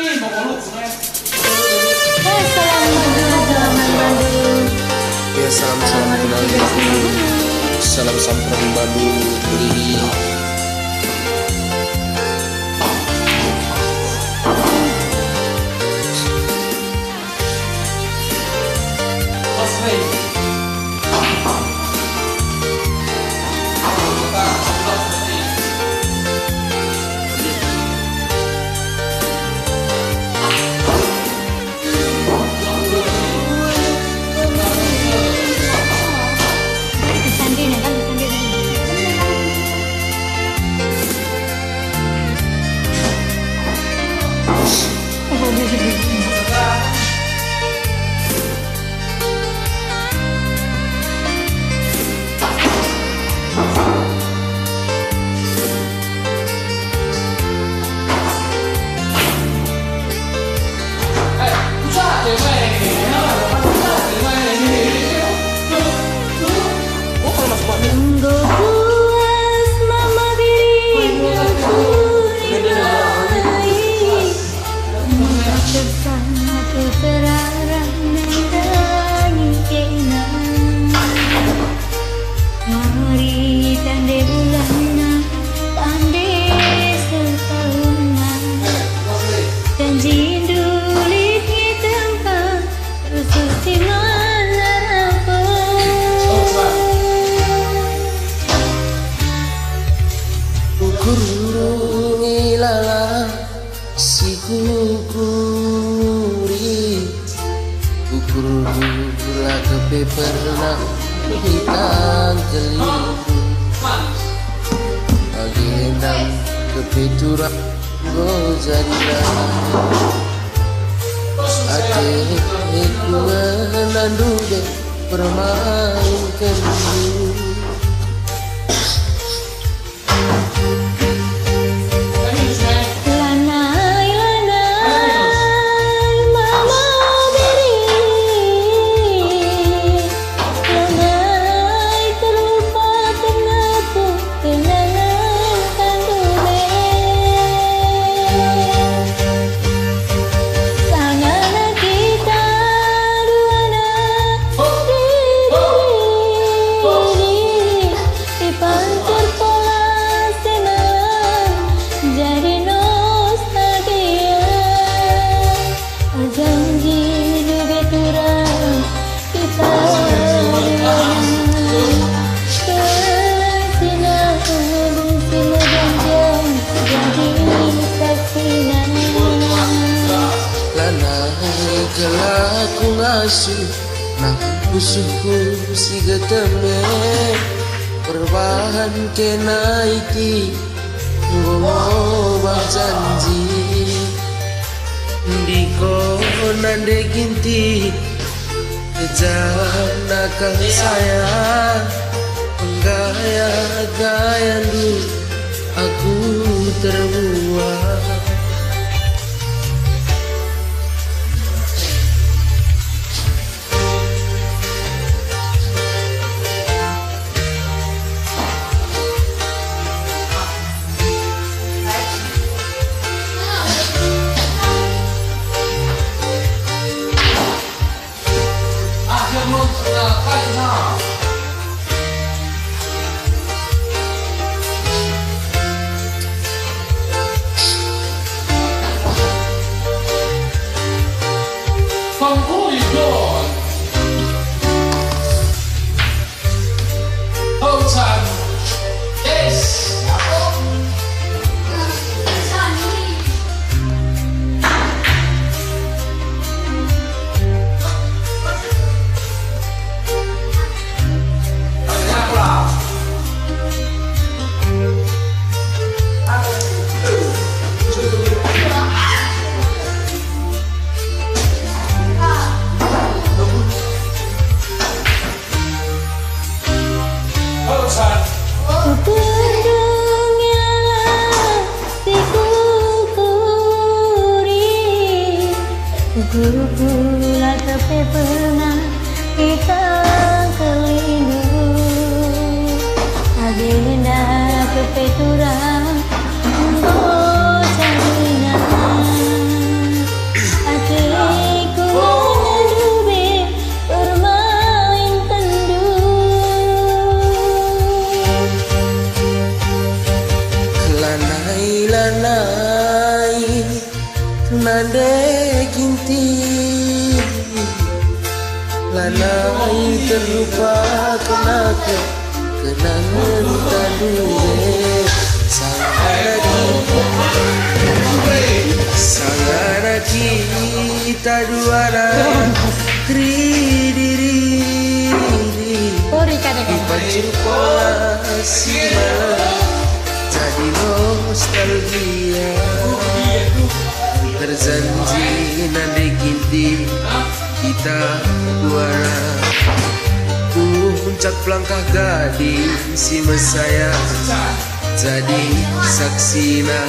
Ya salam kenal salam sampran Bandung beli si kukuri ukur gula kepe pernah hitam keliru agendam kepe turak go jadilah ate nandu de bermain kendu aku ngasuh nah usuhku si geteme perbahan kena iki ngomong janji diko nande ginti kejanakang saya penggaya-gaya lu aku terbuang gula kepe pernah kita kelindu agenda kepe turang go jadinya nande kinti lanai terlupa kenaka kenangan tadule sangara kita duara diri baju pola siang jadi nostalgia terjanji nanti kinti kita duara puncak pelangkah gading si Mesaya jadi saksina